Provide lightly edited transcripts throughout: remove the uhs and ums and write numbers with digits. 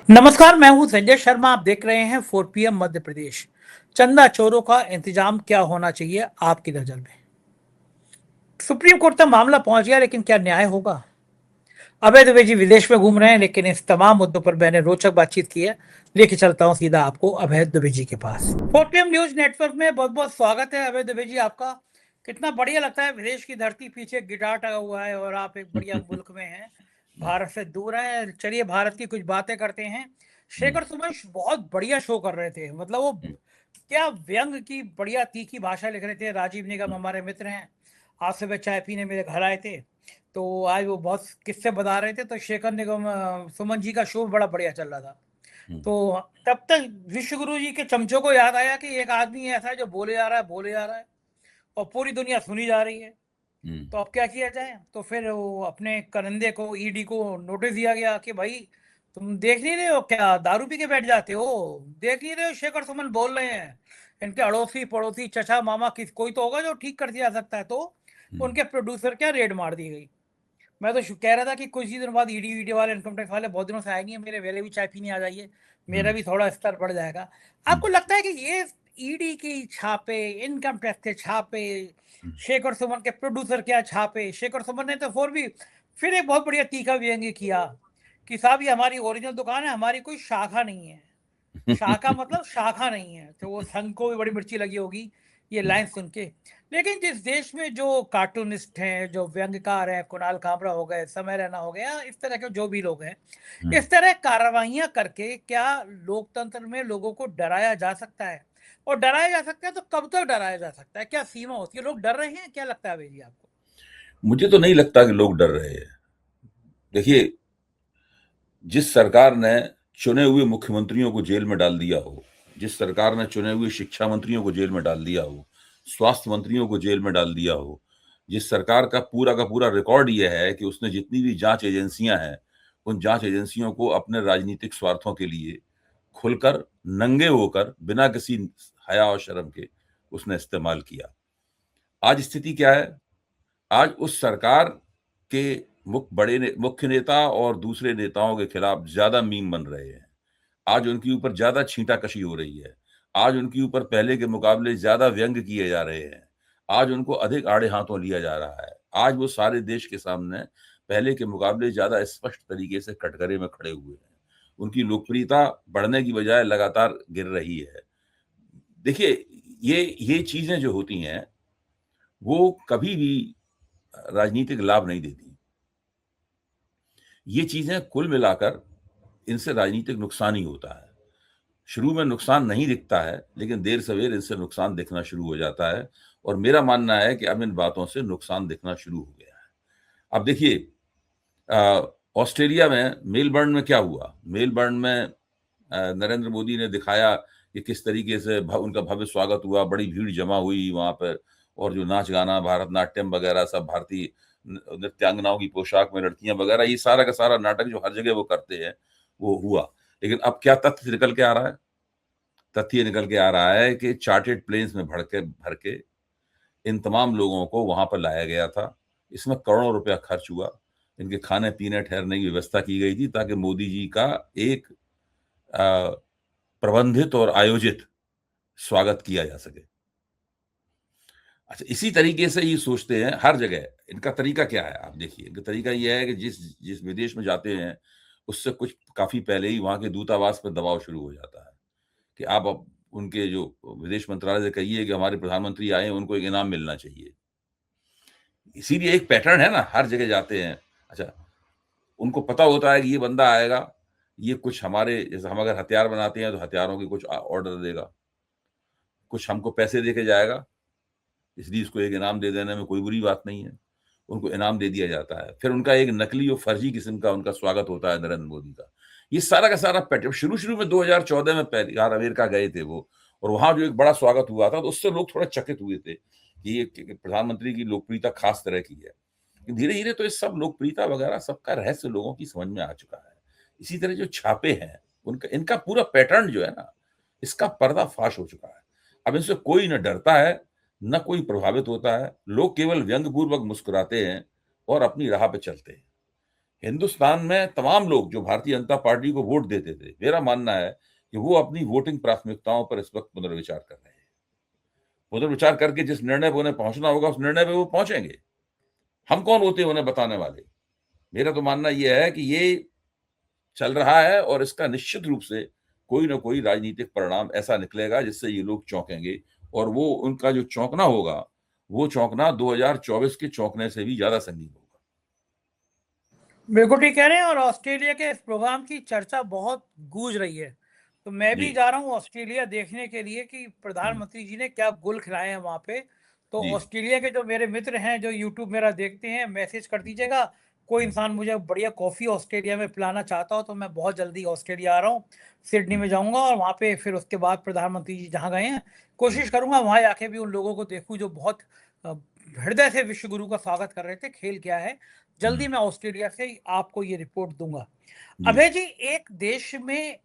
नमस्कार, मैं हूं संजय शर्मा। आप देख रहे हैं 4 पीएम मध्य प्रदेश। चंदा चोरों का इंतजाम क्या होना चाहिए आपकी नजर में? सुप्रीम कोर्ट तक मामला पहुंच गया, लेकिन क्या न्याय होगा? अभय दुबे जी विदेश में घूम रहे हैं, लेकिन इस तमाम मुद्दों पर मैंने रोचक बातचीत की है। लेके चलता हूं सीधा आपको अभय दुबे जी के पास। 4 पीएम न्यूज नेटवर्क में बहुत बहुत स्वागत है अभय दुबे जी आपका। कितना बढ़िया लगता है, विदेश की धरती पीछे गिटार टंगा हुआ है और आप एक बढ़िया मुल्क में हैं, भारत से दूर हैं। चलिए भारत की कुछ बातें करते हैं। हुँ, शेखर सुमन बहुत बढ़िया शो कर रहे थे, मतलब वो हुँ, क्या व्यंग की बढ़िया तीखी भाषा लिख रहे थे। राजीव निगम हुँ, हमारे मित्र हैं, आज सुबह चाय पीने मेरे घर आए थे, तो आज वो बहुत किस्से बता रहे थे। तो शेखर निगम सुमन जी का शो बड़ा बढ़िया चल रहा था। हुँ, तो तब तक विश्व गुरु जी के चमचों को याद आया कि एक आदमी ऐसा है जो बोले जा रहा है, बोले जा रहा है, और पूरी दुनिया सुनी जा रही है। हुँ, तो अब क्या किया जाए? तो फिर वो अपने करंदे को, ईडी को नोटिस दिया गया कि भाई तुम देख नहीं रहे हो क्या, दारू पी के बैठ जाते हो? देख नहीं रहे हो शेखर सुमन बोल रहे हैं, इनके अड़ोसी पड़ोसी चचा मामा किस कोई तो होगा जो ठीक कर दिया सकता है। तो हुँ, उनके प्रोड्यूसर क्या रेड मार दी गई। मैं तो कह रहा था कि कुछ ही दिनों बाद ईडी वीडी वाले, इनकम टैक्स वाले बहुत दिनों से आएंगे, मेरे वेले भी चाय पीने आ जाइए, मेरा हुँ, भी थोड़ा स्तर बढ़ जाएगा। हुँ, आपको लगता है कि ये ईडी की छापे, इनकम टैक्स के छापे, हुँ, शेखर सुमन के प्रोड्यूसर क्या छापे? शेखर सुमन ने तो फिर एक बहुत बढ़िया तीखा व्यंग्य किया कि साहब ये हमारी ओरिजिनल दुकान है, हमारी कोई शाखा नहीं है। शाखा मतलब शाखा नहीं है, तो वो संघ को भी बड़ी मिर्ची लगी होगी ये हुँ, लाइन सुन के। लेकिन जिस देश में जो कार्टूनिस्ट हैं, जो व्यंग्यकार हैं, कुणाल कामरा हो गए, समय रैना हो गया, इस तरह के जो भी लोग हैं, हुँ। इस तरह कार्रवाइयां करके क्या लोकतंत्र में लोगों को डराया जा सकता है? और डराया जा सकता है तो कब तक डराया जा सकता है? क्या सीमा होती है? लोग डर रहे हैं, क्या लगता है भाई जी आपको? मुझे तो नहीं लगता कि लोग डर रहे हैं। देखिए, जिस सरकार ने चुने हुए मुख्यमंत्रियों को जेल में डाल दिया हो, जिस सरकार ने चुने हुए शिक्षा मंत्रियों को जेल में डाल दिया हो, स्वास्थ्य मंत्रियों को जेल में डाल दिया हो, जिस सरकार का पूरा रिकॉर्ड ये है कि उसने जितनी भी जाँच एजेंसियाँ हैं, उन जाँच एजेंसियों को अपने राजनीतिक स्वार्थों के लिए खुलकर, नंगे होकर, बिना किसी हया और शर्म के उसने इस्तेमाल किया। आज स्थिति क्या है? आज उस सरकार के मुख्य नेता और दूसरे नेताओं के खिलाफ ज़्यादा मीम बन रहे हैं। आज उनके ऊपर ज़्यादा छींटाकशी हो रही है। आज उनके ऊपर पहले के मुकाबले ज़्यादा व्यंग्य किए जा रहे हैं। आज उनको अधिक आड़े हाथों लिया जा रहा है। आज वो सारे देश के सामने पहले के मुकाबले ज़्यादा स्पष्ट तरीके से कटघरे में खड़े हुए हैं। उनकी लोकप्रियता बढ़ने की बजाय लगातार गिर रही है। देखिए, ये चीज़ें जो होती हैं, वो कभी भी राजनीतिक लाभ नहीं देती। ये चीज़ें कुल मिलाकर इनसे राजनीतिक नुकसान ही होता है। शुरू में नुकसान नहीं दिखता है, लेकिन देर-सवेर इनसे नुकसान दिखना शुरू हो जाता है और मेरा मानना है कि अब इन बातों से नुकसान दिखना शुरू हो गया है। अब देखिए ऑस्ट्रेलिया में मेलबर्न में क्या हुआ? मेलबर्न में नरेंद्र मोदी ने दिखाया कि किस तरीके से उनका भव्य स्वागत हुआ, बड़ी भीड़ जमा हुई वहाँ पर और जो नाच-गाना, भरतनाट्यम वगैरह सब भारतीय नृत्यांगनाओं की पोशाक में लड़कियाँ वगैरह, ये सारा का सारा नाटक जो हर जगह वो करते हैं, वो हुआ। लेकिन अब क्या तथ्य निकल के आ रहा है? तथ्य निकल के आ रहा है कि चार्टर्ड प्लेन्स में भर के इन तमाम लोगों को वहाँ पर लाया गया था। इसमें करोड़ों रुपया खर्च हुआ। इनके खाने-पीने, ठहरने की व्यवस्था की गई थी ताकि मोदी जी का एक अ, प्रबंधित और आयोजित स्वागत किया जा सके। अच्छा, इसी तरीके से ये सोचते हैं हर जगह। इनका तरीका क्या है? आप देखिए, इनका तरीका ये है कि जिस जिस विदेश में जाते हैं, उससे कुछ काफ़ी पहले ही वहाँ के दूतावास पर दबाव शुरू हो जाता है कि आप अब उनके जो विदेश मंत्रालय से कहिए कि हमारे प्रधानमंत्री आए हैं, उनको एक इनाम मिलना चाहिए। इसीलिए एक पैटर्न है ना, हर जगह जाते हैं। अच्छा, उनको पता होता है कि ये बंदा आएगा, ये कुछ हमारे जैसे हम अगर हथियार बनाते हैं, तो हथियारों के कुछ ऑर्डर देगा, कुछ हमको पैसे दे के जाएगा, इसलिए इसको एक इनाम दे देने में कोई बुरी बात नहीं है। उनको इनाम दे दिया जाता है। फिर उनका एक नकली और फर्जी किस्म का उनका स्वागत होता है नरेंद्र मोदी का। ये सारा का सारा पैटर्न शुरू-शुरू में 2014 में पहली बार अमेरिका गए थे वो और वहाँ जो एक बड़ा स्वागत हुआ था, तो उससे लोग थोड़ा चकित हुए थे कि ये कि प्रधानमंत्री की लोकप्रियता खास तरह की है। धीरे-धीरे तो ये सब लोकप्रियता वगैरह सबका रहस्य लोगों की समझ में आ चुका है। इसी तरह जो छापे हैं, उनका इनका पूरा पैटर्न जो है ना, इसका पर्दाफ़ाश हो चुका है। अब इनसे कोई ना डरता है, ना कोई प्रभावित होता है। लोग केवल व्यंग्यपूर्वक मुस्कुराते हैं और अपनी राह पे चलते हैं। हिंदुस्तान में तमाम लोग जो भारतीय जनता पार्टी को वोट देते थे, मेरा मानना है कि वो अपनी वोटिंग प्राथमिकताओं पर इस वक्त पुनर्विचार कर रहे हैं। पुनर्विचार करके जिस निर्णय पर उन्हें पहुंचना होगा उस निर्णय पे वो पहुंचेंगे। हम कौन होते हैं उन्हें बताने वाले? मेरा तो मानना यह है कि ये चल रहा है और इसका निश्चित रूप से कोई ना कोई राजनीतिक परिणाम ऐसा निकलेगा जिससे ये लोग चौंकेंगे, और वो उनका जो चौंकना होगा, वो चौंकना 2024 के चौंकने से भी ज्यादा संगीन होगा। बिल्कुल ठीक कह रहे हैं। और ऑस्ट्रेलिया के इस प्रोग्राम की चर्चा बहुत गूंज रही है, तो मैं भी जी। जा रहा हूँ ऑस्ट्रेलिया देखने के लिए कि हम्म, प्रधानमंत्री जी ने क्या गुल खिलाए हैं वहाँ पे। तो जी। ऑस्ट्रेलिया के जो मेरे मित्र हैं जो यूट्यूब मेरा देखते हैं, मैसेज कर दीजिएगा। कोई इंसान मुझे बढ़िया कॉफ़ी ऑस्ट्रेलिया में पिलाना चाहता हो तो मैं बहुत जल्दी ऑस्ट्रेलिया आ रहा हूँ, सिडनी में जाऊँगा और वहाँ पे फिर उसके बाद प्रधानमंत्री जी जहाँ गए हैं, कोशिश करूँगा वहाँ जाके भी उन लोगों को देखूँ जो बहुत अ, हृदय से विश्व गुरु का स्वागत कर रहे थे। खेल क्या है, जल्दी हम्म, मैं ऑस्ट्रेलिया से आपको ये रिपोर्ट दूंगा। जी। अभय जी, एक देश में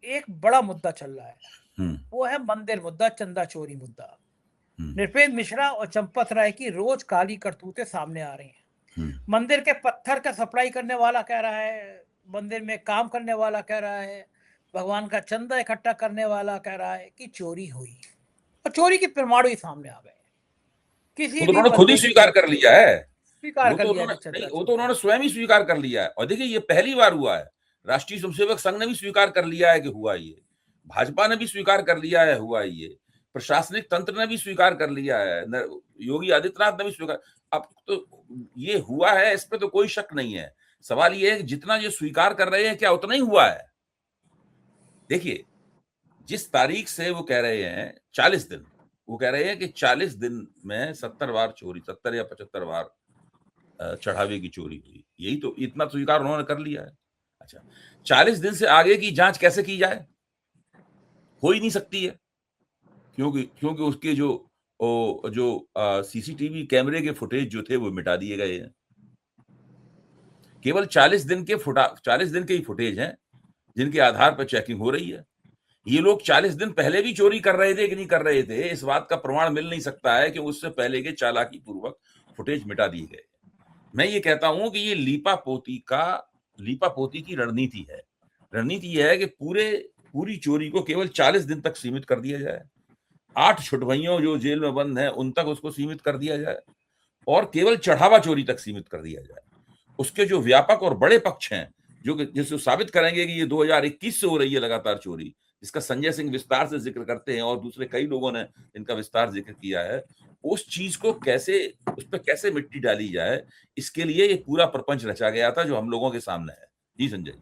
एक बड़ा मुद्दा चल रहा है, हम्म, वो है मंदिर मुद्दा, चंदा चोरी मुद्दा। हम्म, नृपेंद्र मिश्रा और चंपत राय की रोज काली करतूतें सामने आ रही हैं। हम्म, मंदिर के पत्थर का सप्लाई करने वाला कह रहा है, मंदिर में काम करने वाला कह रहा है, भगवान का चंदा इकट्ठा करने वाला कह रहा है कि चोरी हुई, और चोरी के प्रमाण ही सामने आ गए। किसी वो तो भी उन्होंने खुद ही मंदिर की स्वीकार तरफ कर से लिया है। स्वीकार वो कर तो लिया उन्होंने कि नहीं, चंदा वो तो चोरी। उन्होंने स्वयं ही स्वीकार कर लिया है। और देखिए, ये पहली बार हुआ है। राष्ट्रीय स्वयंसेवक संघ ने भी स्वीकार कर लिया है कि हुआ ये, भाजपा ने भी स्वीकार कर लिया है हुआ ये, प्रशासनिक तंत्र ने भी स्वीकार कर लिया है, योगी आदित्यनाथ ने भी स्वीकार। अब तो ये हुआ है, इस पे तो कोई शक नहीं है। सवाल ये है कि जितना ये स्वीकार कर रहे हैं क्या उतना ही हुआ है? देखिए, जिस तारीख से वो कह रहे हैं 40 दिन, वो कह रहे हैं कि 40 दिन में 70 बार चोरी, 70 या 75 बार चढ़ावे की चोरी हुई। यही तो, इतना तो स्वीकार उन्होंने कर लिया है। अच्छा, 40 दिन से आगे की जांच कैसे की जाए? हो ही नहीं सकती है, क्योंकि क्योंकि उसके जो सीसीटीवी कैमरे के फुटेज जो थे वो मिटा दिए गए हैं। केवल 40 दिन के ही फुटेज हैं जिनके आधार पर चेकिंग हो रही है। ये लोग 40 दिन पहले भी चोरी कर रहे थे कि नहीं कर रहे थे, इस बात का प्रमाण मिल नहीं सकता है कि उससे पहले के चालाकी पूर्वक फुटेज मिटा दिए गए। मैं ये कहता हूं कि ये लीपापोती की रणनीति है। रणनीति यह है कि पूरी चोरी को केवल 40 दिन तक सीमित कर दिया जाए, 8 छुटभइयों जो जेल में बंद हैं उन तक उसको सीमित कर दिया जाए, और केवल चढ़ावा चोरी तक सीमित कर दिया जाए। उसके जो व्यापक और बड़े पक्ष हैं, जो जिसको साबित करेंगे कि ये 2021 से हो रही है लगातार चोरी, जिसका संजय सिंह विस्तार से जिक्र करते हैं और दूसरे कई लोगों ने इनका विस्तार जिक्र किया है, उस चीज को कैसे, उस पर कैसे मिट्टी डाली जाए, इसके लिए ये पूरा प्रपंच रचा गया था जो हम लोगों के सामने है। जी संजय जी।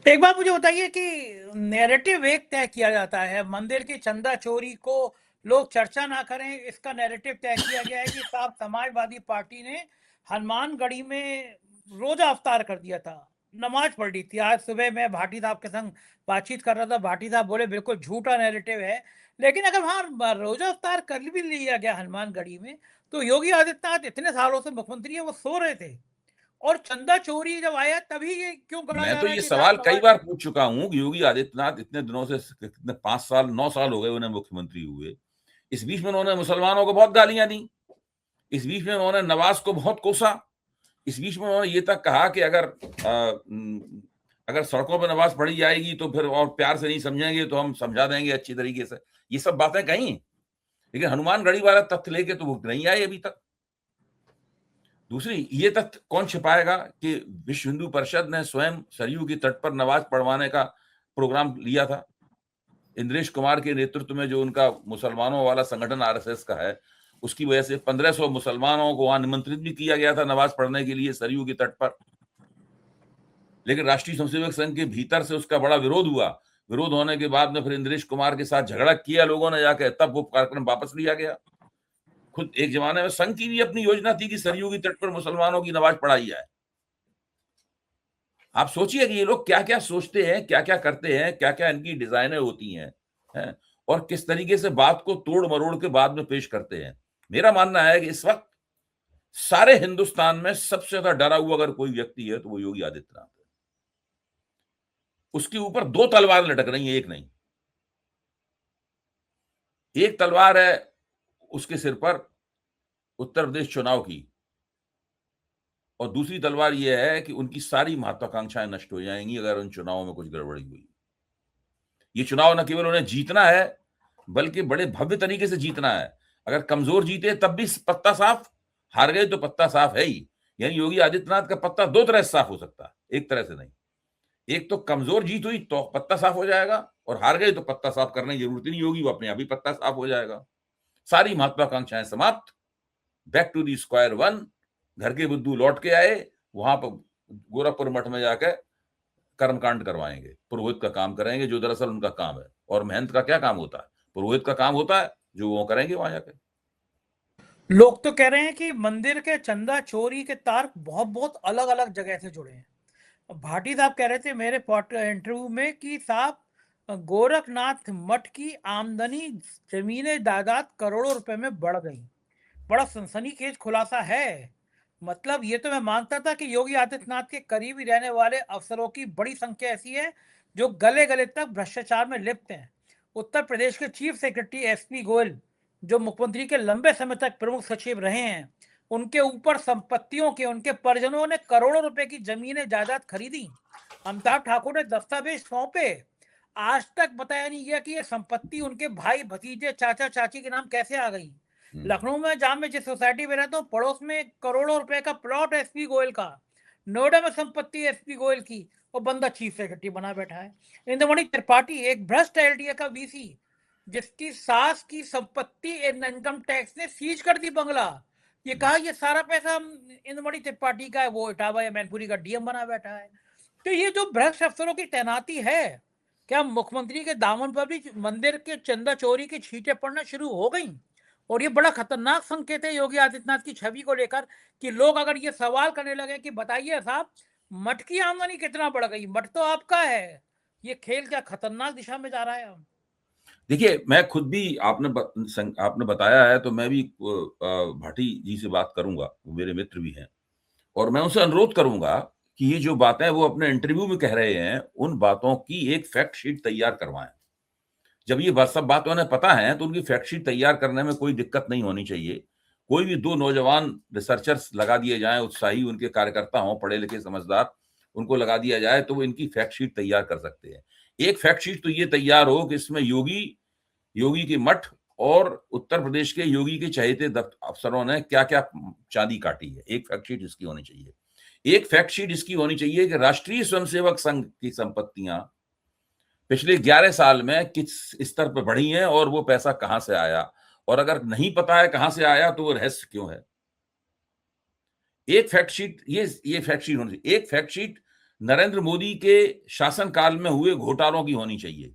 एक बात मुझे बताइए कि नैरेटिव एक तय किया जाता है, मंदिर की चंदा चोरी को लोग चर्चा ना करें, इसका नैरेटिव तय किया गया है कि साहब समाजवादी पार्टी ने हनुमानगढ़ी में रोजा अवतार कर दिया था, नमाज पढ़ ली थी। आज सुबह मैं भाटी साहब के संग बातचीत कर रहा था, भाटी साहब बोले बिल्कुल झूठा नैरेटिव है। लेकिन अगर वहाँ रोजा अवतार कर भी लिया गया हनुमानगढ़ी में, तो योगी आदित्यनाथ इतने सालों से मुख्यमंत्री है, वो सो रहे थे, और चंदा चोरी जब आया तभी ये क्यों गढ़ा मैं जा तो रहा है ये कि साहब सवाल कई समाज। बार पूछ चुका हूं कि योगी आदित्यनाथ इतने दिनों से, कितने, 5 साल 9 साल हो गए उन्हें मुख्यमंत्री हुए, इस बीच में उन्होंने मुसलमानों को बहुत गालियां दी, इस बीच में उन्होंने नवाज को बहुत कोसा, इस बीच में उन्होंने ये तक कहा कि अगर सड़कों पर नमाज पढ़ी जाएगी तो फिर, और प्यार से नहीं समझेंगे तो हम समझा देंगे अच्छी तरीके से। ये सब बातें कहीं, लेकिन हनुमानगढ़ी वाला तथ्य लेके तो वो नहीं आए अभी तक। दूसरी, ये तथ्य कौन छिपाएगा कि विश्व हिंदू परिषद ने स्वयं सरयू की तट पर नमाज पढ़वाने का प्रोग्राम लिया था। इंद्रेश कुमार के नेतृत्व में जो उनका मुसलमानों वाला संगठन आरएसएस का है, उसकी वजह से 1500 मुसलमानों को वहां निमंत्रित भी किया गया था नमाज पढ़ने के लिए सरयू की तट पर। लेकिन राष्ट्रीय स्वयंसेवक संघ के भीतर से उसका बड़ा विरोध हुआ। विरोध होने के बाद में फिर इंद्रेश कुमार के साथ झगड़ा किया लोगों ने जाकर, तब वो कार्यक्रम वापस लिया गया। खुद एक जमाने में संघ की भी अपनी योजना थी कि सरयू की तट पर मुसलमानों की नमाज पढ़ाई जाए। आप सोचिए कि ये लोग क्या क्या सोचते हैं, क्या क्या करते हैं, क्या क्या इनकी डिजाइनें होती हैं, और किस तरीके से बात को तोड़ मरोड़ के बाद में पेश करते हैं। मेरा मानना है कि इस वक्त सारे हिंदुस्तान में सबसे ज्यादा डरा हुआ अगर कोई व्यक्ति है तो वो योगी आदित्यनाथ है। उसके ऊपर दो तलवार लटक रही है, एक नहीं। एक तलवार है उसके सिर पर उत्तर प्रदेश चुनाव की, और दूसरी तलवार यह है कि उनकी सारी महत्वाकांक्षाएं नष्ट हो जाएंगी अगर उन चुनावों में कुछ गड़बड़ी हुई। ये चुनाव न केवल उन्हें जीतना है बल्कि बड़े भव्य तरीके से जीतना है। अगर कमजोर जीते तब भी पत्ता साफ, हार गए तो पत्ता साफ है ही। यानी योगी आदित्यनाथ का पत्ता दो तरह से साफ हो सकता है, एक तरह से नहीं। एक तो कमजोर जीत हुई तो पत्ता साफ हो जाएगा, और हार गए तो पत्ता साफ करने की जरूरत ही नहीं होगी, वो अपने आप ही पत्ता साफ हो जाएगा। सारी महत्वाकांक्षाएं समाप्त, back to the square one. घर के बुद्धू लौट के आए, वहां पर गोरखपुर मठ में जाकर कर्मकांड करवाएंगे, पुरोहित का काम करेंगे जो दरअसल उनका काम है। और महंत का क्या काम होता है? पुरोहित का काम होता है जो वो करेंगे वहां जाकर। लोग तो कह रहे हैं कि मंदिर के चंदा चोरी के तार बहुत बहुत अलग अलग जगह से जुड़े हैं। भाटी साहब कह रहे थे मेरे इंटरव्यू में कि साहब गोरखनाथ मठ की आमदनी जमीनें जायदाद करोड़ों रुपए में बढ़ गई। बड़ा सनसनीखेज खुलासा है। मतलब ये तो मैं मानता था कि योगी आदित्यनाथ के करीबी रहने वाले अफसरों की बड़ी संख्या ऐसी है जो गले गले तक भ्रष्टाचार में लिप्त हैं। उत्तर प्रदेश के चीफ सेक्रेटरी एसपी गोयल, जो मुख्यमंत्री के लंबे समय तक प्रमुख सचिव रहे हैं, उनके ऊपर संपत्तियों के उनके परिजनों ने करोड़ों रुपए की जमीनें जायदाद खरीदी। अमिताभ ठाकुर ने दस्तावेज सौंपे। आज तक बताया नहीं गया कि ये संपत्ति उनके भाई भतीजे चाचा चाची के नाम कैसे आ गई। लखनऊ में जहां मैं जिस सोसाइटी में रहता हूँ, पड़ोस में करोड़ों रुपए का प्लॉट एसपी गोयल का। नोएडा में संपत्ति एसपी गोयल की, और बंदा चीफ सेक्रेटरी बना बैठा है। इंद्रमणि त्रिपाठी एक भ्रष्ट एलडीए का वीसी, जिसकी सास की संपत्ति इनकम टैक्स ने सीज कर दी बंगला। ये कहा ये सारा पैसा इंद्रमणि त्रिपाठी का है, वो इटावा या मैनपुरी का डीएम बना बैठा है। तो ये जो भ्रष्ट अफसरों की तैनाती है, क्या मुख्यमंत्री के दामन पर भी मंदिर के चंदा चोरी की छींटें पड़ना शुरू हो गई? और ये बड़ा खतरनाक संकेत है योगी आदित्यनाथ की छवि को लेकर, कि लोग अगर ये सवाल करने लगे कि बताइए साहब, मठ की आमदनी कितना बढ़ गई, मठ तो आपका है। ये खेल क्या खतरनाक दिशा में जा रहा है। देखिए, मैं खुद भी आपने बताया है तो मैं भी भाटी जी से बात करूंगा, वो मेरे मित्र भी हैं, और मैं उनसे अनुरोध करूंगा कि ये जो बातें वो अपने इंटरव्यू में कह रहे हैं, उन बातों की एक फैक्ट शीट तैयार करवाएं। जब ये सब बातें उन्हें पता है तो उनकी फैक्ट शीट तैयार करने में कोई दिक्कत नहीं होनी चाहिए। कोई भी दो नौजवान रिसर्चर्स लगा दिए जाएं, उत्साही उनके कार्यकर्ता हों, पढ़े लिखे समझदार, उनको लगा दिया जाए तो वो इनकी फैक्ट शीट तैयार कर सकते हैं। एक फैक्ट शीट तो ये तैयार हो कि इसमें योगी के मठ और उत्तर प्रदेश के योगी के चहेते अफसरों ने क्या क्या चांदी काटी है, एक फैक्ट शीट इसकी होनी चाहिए। एक फैक्ट शीट इसकी होनी चाहिए कि राष्ट्रीय स्वयंसेवक संघ की संपत्तियां पिछले 11 साल में किस स्तर पर बढ़ी हैं और वो पैसा कहां से आया, और अगर नहीं पता है कहां से आया तो वो रहस्य क्यों है। एक फैक्ट शीट, ये फैक्ट शीट होनी चाहिए। एक फैक्ट शीट नरेंद्र मोदी के शासनकाल में हुए घोटालों की होनी चाहिए,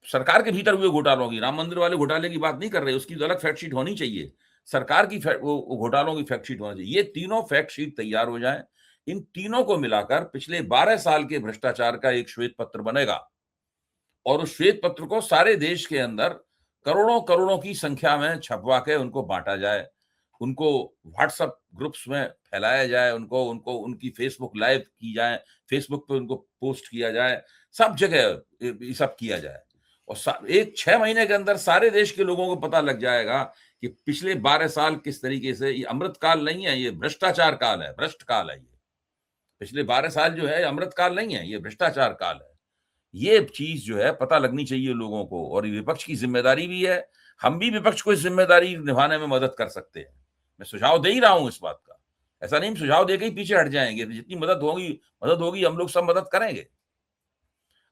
सरकार के भीतर हुए घोटालों की। राम मंदिर वाले घोटाले की बात नहीं कर रहे, उसकी तो अलग फैक्ट शीट होनी चाहिए। सरकार की वो घोटालों की फैक्ट शीट होनी चाहिए। ये तीनों फैक्ट शीट तैयार हो जाए, इन तीनों को मिलाकर पिछले 12 साल के भ्रष्टाचार का एक श्वेत पत्र बनेगा, और उस श्वेत पत्र को सारे देश के अंदर करोड़ों करोड़ों की संख्या में छपवा के उनको बांटा जाए, उनको व्हाट्सएप ग्रुप्स में फैलाया जाए, उनको उनको उनकी फेसबुक लाइव की जाए, फेसबुक पे उनको पोस्ट किया जाए, सब जगह ये सब किया जाए। और एक 6 महीने के अंदर सारे देश के लोगों को पता लग जाएगा कि पिछले 12 साल किस तरीके से, ये अमृत काल नहीं है, ये भ्रष्टाचार काल है, भ्रष्ट काल है। ये पिछले 12 साल जो है अमृत काल नहीं है, ये भ्रष्टाचार काल है। ये चीज जो है पता लगनी चाहिए लोगों को, और विपक्ष की जिम्मेदारी भी है। हम भी विपक्ष को इस जिम्मेदारी निभाने में मदद कर सकते हैं। मैं सुझाव दे ही रहा हूं इस बात का, ऐसा नहीं सुझाव देके ही पीछे हट जाएंगे। जितनी मदद होगी हम लोग सब मदद करेंगे।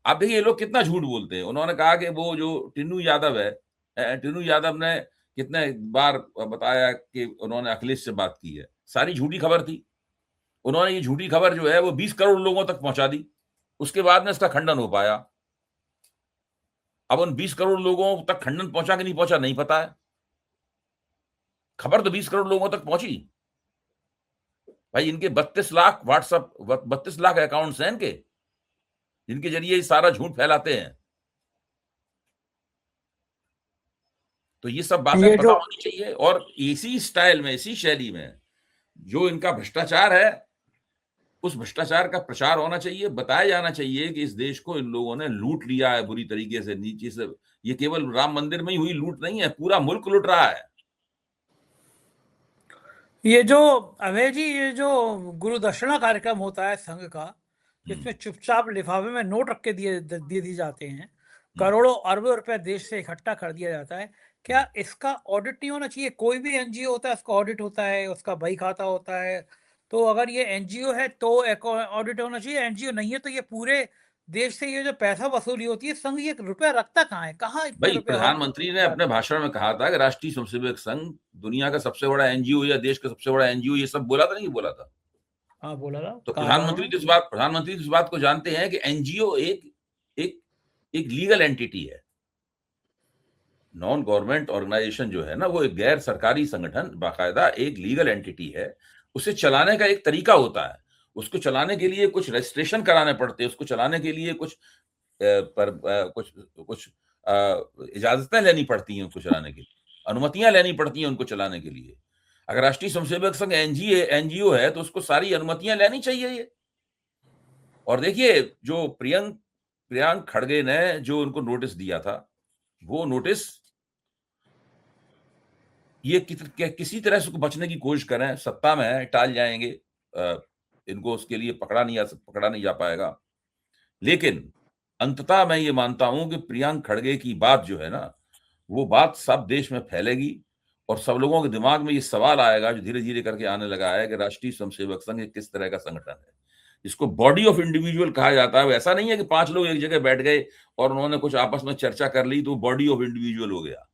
आप देखिए ये लोग कितना झूठ बोलते हैं। उन्होंने कहा कि वो जो टिन्नू यादव है, टिन्नू यादव ने कितने बार बताया कि उन्होंने अखिलेश से बात की है, सारी झूठी खबर थी। उन्होंने ये झूठी खबर जो है वो 20 करोड़ लोगों तक पहुंचा दी, उसके बाद में इसका खंडन हो पाया। अब उन 20 करोड़ लोगों तक खंडन पहुंचा कि नहीं पहुंचा नहीं पता है, खबर तो 20 करोड़ लोगों तक पहुंची। भाई इनके 32 लाख व्हाट्सएप 32 लाख अकाउंट्स हैं इनके, जिनके जरिए सारा झूठ फैलाते हैं। तो ये सब बातें पता होनी चाहिए, और इसी स्टाइल में, इसी शैली में जो इनका भ्रष्टाचार है, उस भ्रष्टाचार का प्रचार होना चाहिए। बताया जाना चाहिए कि इस देश को इन लोगों ने लूट लिया है बुरी तरीके से, नीचे से। ये केवल राम मंदिर में ही हुई लूट नहीं है, पूरा मुल्क लूट रहा है। ये जो अभय जी, ये जो गुरु दक्षिणा कार्यक्रम होता है संघ का, जिसमें चुपचाप लिफाफे में नोट रख के दिए जाते हैं, करोड़ों अरबों रुपए देश से इकट्ठा कर दिया जाता है, क्या इसका ऑडिट नहीं होना चाहिए? कोई भी एनजीओ होता है, उसका ऑडिट होता है, उसका बही खाता होता है। तो अगर ये एनजीओ है तो ऑडिट होना चाहिए, एनजीओ नहीं है तो ये पूरे देश से ये जो पैसा वसूली होती है, संघ ये रुपया रखता कहाँ है? कहाँ इतने भाई, रुपए और प्रधानमंत्री ने अपने भाषण में कहा था कि राष्ट्रीय स्वयंसेवक संघ दुनिया का सबसे बड़ा एनजीओ या देश का सबसे बड़ा एनजीओ, ये सब बोला था, नहीं बोला था? हाँ, बोला था, तो कहा था उन्होंने। प्रधानमंत्री इस बात को जानते हैं कि एनजीओ एक एक एक लीगल एंटिटी है। नॉन गवर्नमेंट ऑर्गेनाइजेशन जो है ना, वो एक गैर सरकारी संगठन बाकायदा एक लीगल एंटिटी है। उसे चलाने का एक तरीका होता है। उसको चलाने के लिए कुछ रजिस्ट्रेशन कराने पड़ते हैं, उसको चलाने के लिए कुछ कुछ कुछ इजाजतें लेनी पड़ती हैं, उसको चलाने के लिए अनुमतियां लेनी पड़ती हैं उनको चलाने के लिए। अगर राष्ट्रीय स्वयंसेवक संघ एनजीओ है तो उसको सारी अनुमतियां लेनी चाहिए ये। और देखिए, जो प्रियांक खड़गे ने जो उनको नोटिस दिया था, वो नोटिस ये किसी तरह से बचने की कोशिश करें, सत्ता में है, टाल जाएंगे, इनको उसके लिए पकड़ा नहीं जा पाएगा। लेकिन अंततः मैं ये मानता हूं कि प्रियांक खड़गे की बात जो है ना, वो बात सब देश में फैलेगी और सब लोगों के दिमाग में ये सवाल आएगा, जो धीरे धीरे करके आने लगा है, कि राष्ट्रीय स्वयंसेवक संघ किस तरह का संगठन है। इसको बॉडी ऑफ इंडिविजुअल कहा जाता है। ऐसा नहीं है कि 5 लोग एक जगह बैठ गए और उन्होंने कुछ आपस में चर्चा कर ली तो बॉडी ऑफ इंडिविजुअल हो गया।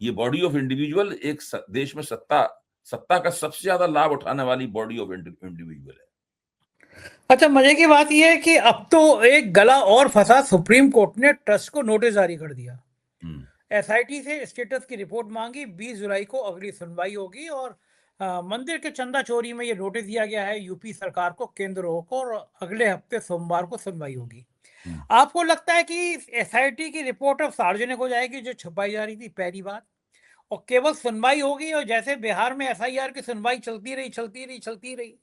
ये बॉडी ऑफ इंडिविजुअल एक देश में सत्ता का सबसे ज्यादा लाभ उठाने वाली बॉडी ऑफ इंडिविजुअल है। अच्छा, मजे की बात यह है कि अब तो एक गला और फंसा, सुप्रीम कोर्ट ने ट्रस्ट को नोटिस जारी कर दिया। एसआईटी से स्टेटस की रिपोर्ट मांगी, 20 जुलाई को अगली सुनवाई होगी और मंदिर के चंदा चोरी में ये नोटिस दिया गया है यूपी सरकार को, केंद्र को, और अगले हफ्ते सोमवार को सुनवाई होगी। आपको लगता है कि एसआईटी की रिपोर्ट अब सार्वजनिक हो जाएगी जो छुपाई जा रही थी? पहली बात। और केवल सुनवाई होगी, और जैसे बिहार में एफआईआर की सुनवाई चलती रही,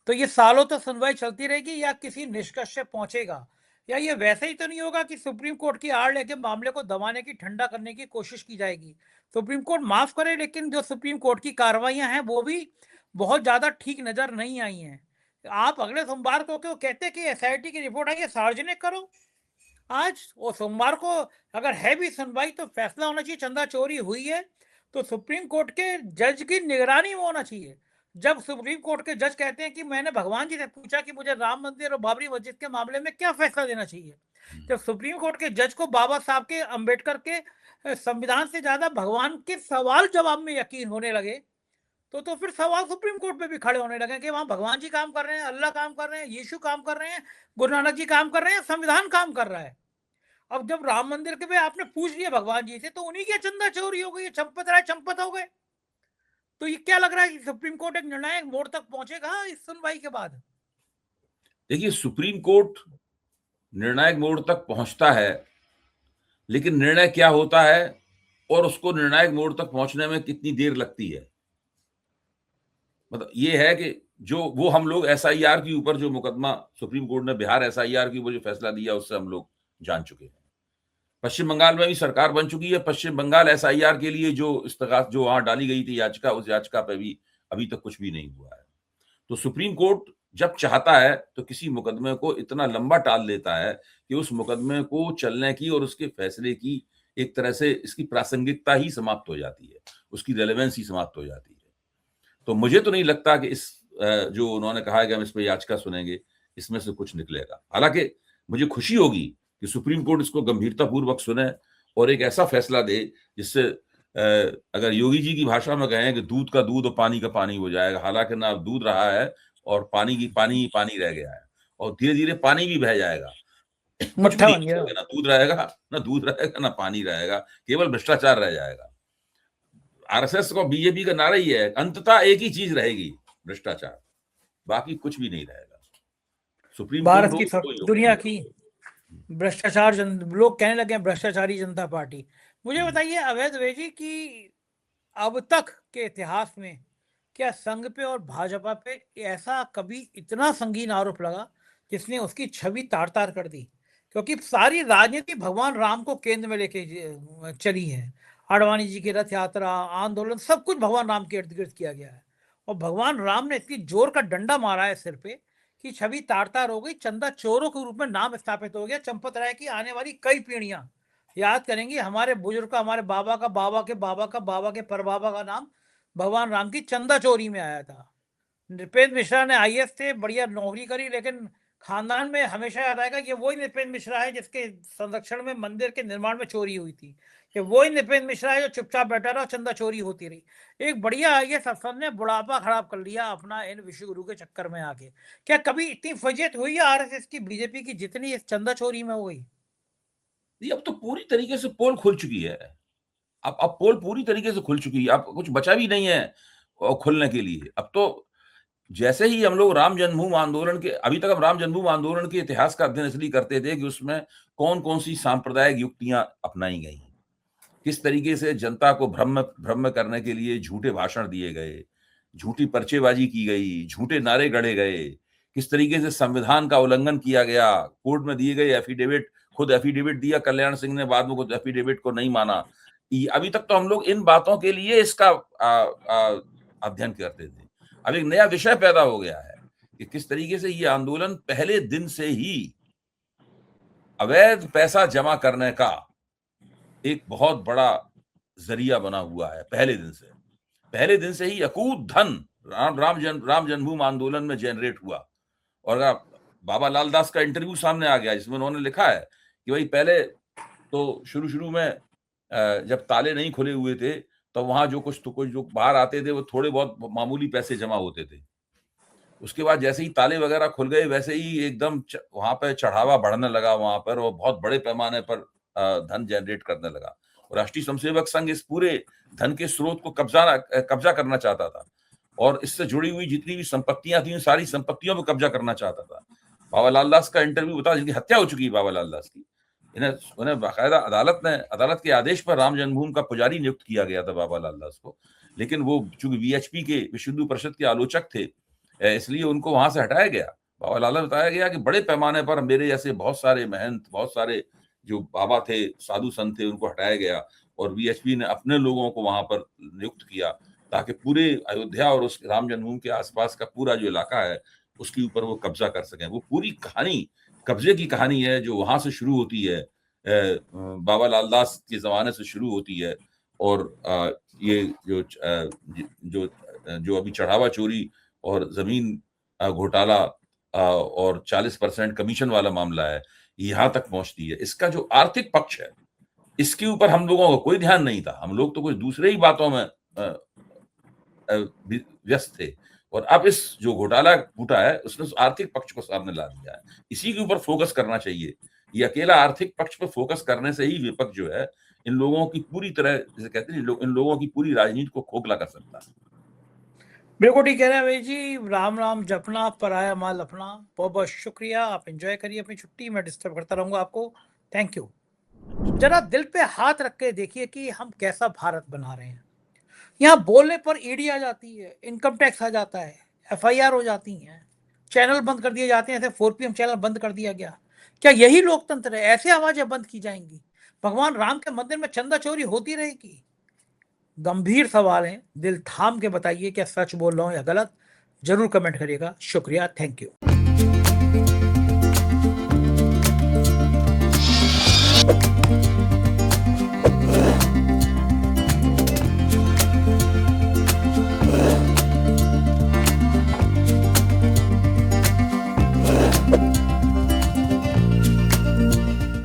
तो ये सालों तक सुनवाई चलती रहेगी या किसी निष्कर्ष से पहुंचेगा? या ये वैसे ही तो नहीं होगा कि सुप्रीम कोर्ट की आड़ लेके मामले को दबाने की, ठंडा करने की कोशिश की जाएगी? सुप्रीम कोर्ट माफ करे, लेकिन जो सुप्रीम कोर्ट की कार्रवाइयां हैं वो भी बहुत ज्यादा ठीक नजर नहीं आई हैं। आप अगले सोमवार को क्यों कहते कि एसआईटी की रिपोर्ट आई है, सार्वजनिक करो आज, और सोमवार को अगर है भी सुनवाई तो फैसला होना चाहिए। चंदा चोरी हुई है तो सुप्रीम कोर्ट के जज की निगरानी में होना चाहिए। जब सुप्रीम कोर्ट के जज कहते हैं कि मैंने भगवान जी से पूछा कि मुझे राम मंदिर और बाबरी मस्जिद के मामले में क्या फैसला देना चाहिए, जब सुप्रीम कोर्ट के जज को बाबा साहब के, अंबेडकर के संविधान से ज्यादा भगवान के सवाल जवाब में यकीन होने लगे, तो फिर सवाल सुप्रीम कोर्ट में भी खड़े होने लगे कि वहां भगवान जी काम कर रहे हैं, अल्लाह काम कर रहे हैं, यीशु काम कर रहे हैं, गुरु नानक जी काम कर रहे हैं, संविधान काम कर रहा है। अब जब राम मंदिर के पे आपने पूछ लिया भगवान जी से, तो उन्हीं की चंदा चोरी हो गई, चंपत राय चंपत हो गए। तो ये क्या लग रहा है कि सुप्रीम कोर्ट एक निर्णायक मोड़ तक पहुंचेगा इस सुनवाई के बाद? देखिए, सुप्रीम कोर्ट निर्णायक मोड़ तक पहुंचता है, लेकिन निर्णय क्या होता है और उसको निर्णायक मोड़ तक पहुंचने में कितनी देर लगती है, मतलब ये है कि जो वो हम लोग एसआईआर के ऊपर जो मुकदमा सुप्रीम कोर्ट ने बिहार एसआईआर की वो जो फैसला दिया, उससे हम लोग जान चुके हैं। पश्चिम बंगाल में भी सरकार बन चुकी है। पश्चिम बंगाल एसआईआर के लिए जो इस्तगाथ जो वहां डाली गई थी याचिका, उस याचिका पे भी अभी तक कुछ भी नहीं हुआ है। तो सुप्रीम कोर्ट जब चाहता है तो किसी मुकदमे को इतना लंबा टाल देता है कि उस मुकदमे को चलने की और उसके फैसले की एक तरह से इसकी प्रासंगिकता ही समाप्त हो जाती है, उसकी रेलेवेंस ही समाप्त हो जाती है। तो मुझे तो नहीं लगता कि इस जो उन्होंने कहा है कि हम इस पर याचिका सुनेंगे, इसमें से कुछ निकलेगा। हालांकि मुझे खुशी होगी कि सुप्रीम कोर्ट इसको गंभीरतापूर्वक सुने और एक ऐसा फैसला दे जिससे अगर योगी जी की भाषा में कहें कि दूध का दूध और पानी का पानी हो जाएगा। हालांकि ना दूध रहा है और पानी ही पानी रह गया है, और धीरे धीरे पानी भी बह जाएगा। कुछ भी मट्ठा नहीं बन गया। बचेगा, ना दूध रहेगा ना पानी रहेगा, केवल भ्रष्टाचार रह जाएगा। आरएसएस का, बीजेपी का नारा ही है, अंततः एक ही चीज रहेगी, भ्रष्टाचार, बाकी कुछ भी नहीं रहेगा। सुप्रीम कोर्ट भारत हो की तो कोई हो, दुनिया की भ्रष्टाचार लोग कहने लगे हैं भ्रष्टाचारी जनता पार्टी। मुझे बताइए अवैध वेजी की अब तक के इतिहास में क्या संघ पे और भाजपा पे ऐसा कभी इतना संगीन आरोप लगा जिसने उसकी छवि तार तार कर दी? क्योंकि सारी राजनीति भगवान राम को केंद्र में लेके चली है। आडवाणी जी की रथ यात्रा, आंदोलन, सब कुछ भगवान राम के इर्द गिर्द किया गया है। और भगवान राम ने इतनी जोर का डंडा मारा है सिर पे कि छवि तार तार हो गई। चंदा चोरों के रूप में नाम स्थापित हो गया। चंपत राय की आने वाली कई पीढ़ियां याद करेंगी हमारे बुजुर्ग का, हमारे बाबा का, बाबा के बाबा का, बाबा के परबाबा का नाम भगवान राम की चंदा चोरी में आया था। नृपेंद्र मिश्रा ने आईएएस थे, बढ़िया नौकरी करी, लेकिन खानदान में हमेशा याद आएगा कि वही नृपेंद्र मिश्रा है जिसके संरक्षण में मंदिर के निर्माण में चोरी हुई थी। कि वही नृपेंद्र मिश्रा है जो चुपचाप बैठा रहा, चंदा चोरी होती रही। एक बढ़िया आईएएस अफसर ने बुढ़ापा खराब कर लिया अपना इन विश्वगुरु के चक्कर में आके। क्या कभी इतनी फजीयत हुई है आरएसएस की, बीजेपी की, जितनी इस चंदा चोरी में हुई? ये अब तो पूरी तरीके से पोल खुल चुकी है। अब पोल पूरी तरीके से खुल चुकी है। अब कुछ बचा भी नहीं है खुलने के लिए। अब तो जैसे ही हम लोग राम जन्मभूमि आंदोलन के, अभी तक हम राम जन्मभूमि आंदोलन के इतिहास का अध्ययन इसलिए करते थे कि उसमें कौन-कौन सी सांप्रदायिक युक्तियां अपनाई गई, किस तरीके से जनता को भ्रम करने के लिए झूठे भाषण दिए गए, झूठी पर्चेबाजी की गई, झूठे नारे गढ़े गए, किस तरीके से संविधान का उल्लंघन किया गया, कोर्ट में दिए गए एफिडेविट, खुद एफिडेविट दिया कल्याण सिंह ने, बाद में खुद एफिडेविट को नहीं माना। अभी तक तो हम लोग इन बातों के लिए इसका अध्ययन करते थे। अब एक नया विषय पैदा हो गया है कि किस तरीके से ये आंदोलन पहले दिन से ही अवैध पैसा जमा करने का एक बहुत बड़ा जरिया बना हुआ है। पहले दिन से ही अकूत धन राम जन्मभूमि आंदोलन में जनरेट हुआ। और बाबा लाल दास का इंटरव्यू सामने आ गया जिसमें उन्होंने लिखा है कि भाई पहले तो शुरू में जब ताले नहीं खुले हुए थे तो वहां जो कुछ जो बाहर आते थे वो थोड़े बहुत मामूली पैसे जमा होते थे। उसके बाद जैसे ही ताले वगैरह खुल गए वैसे ही एकदम वहां पर चढ़ावा बढ़ने लगा वहां पर, और बहुत बड़े पैमाने पर धन जनरेट करने लगा। और राष्ट्रीय स्वयंसेवक संघ इस पूरे धन के स्रोत को कब्जा करना चाहता था और इससे जुड़ी हुई जितनी भी संपत्तियां थी उन सारी संपत्तियों पर कब्जा करना चाहता था। बाबा लाल दास का इंटरव्यू बता, जिनकी हत्या हो चुकी है बाबा लाल दास की, उन्हें बाकायदा अदालत के आदेश पर राम जन्मभूमि का पुजारी नियुक्त किया गया था बाबा लाल दास को। लेकिन वो चूंकि वीएचपी के, विश्व हिंदू परिषद के आलोचक थे, इसलिए उनको वहां से हटाया गया। बाबा लाल ने बताया गया कि बड़े पैमाने पर मेरे जैसे बहुत सारे महंत, बहुत सारे जो बाबा थे, साधु संत थे, उनको हटाया गया और वीएचपी ने अपने लोगों को वहां पर नियुक्त किया ताकि पूरे अयोध्या और उस राम जन्मभूमि के आसपास का पूरा जो इलाका है उसके ऊपर वो कब्जा कर सकें। वो पूरी कहानी कब्जे की कहानी है जो वहां से शुरू होती है, बाबा लाल दास के जमाने से शुरू होती है। और ये जो अभी चढ़ावा चोरी और जमीन घोटाला और 40% कमीशन वाला मामला है, यहां तक पहुंचती है। इसका जो आर्थिक पक्ष है इसके ऊपर हम लोगों का कोई ध्यान नहीं था। हम लोग तो कुछ दूसरे ही बातों में व्यस्त थे। और अब इस जो घोटाला फूटा है उसने आर्थिक पक्ष को सामने ला दिया है। इसी के ऊपर फोकस करना चाहिए। ये अकेला आर्थिक पक्ष पर फोकस करने से ही विपक्ष जो है इन लोगों की पूरी तरह, जैसे कहते हैं, इन लोगों की पूरी राजनीति को खोखला कर सकता है। बिल्कुल ठीक कह रहे हैं भाई जी। राम राम जपना, पराया माल अपना। बहुत बहुत शुक्रिया। आप एंजॉय करिए अपनी छुट्टी। मैं डिस्टर्ब करता रहूंगा आपको। Thank you. जरा दिल पे हाथ रख के देखिए कि हम कैसा भारत बना रहे हैं। यहाँ बोलने पर ईडी आ जाती है, इनकम टैक्स आ जाता है, एफआईआर हो जाती है, चैनल बंद कर दिए जाते हैं। ऐसे 4PM चैनल बंद कर दिया गया। क्या यही लोकतंत्र है? ऐसे आवाजें बंद की जाएंगी? भगवान राम के मंदिर में चंदा चोरी होती रहेगी? गंभीर सवाल है। दिल थाम के बताइए क्या सच बोल रहा हूं या गलत। जरूर कमेंट करिएगा। शुक्रिया। Thank you.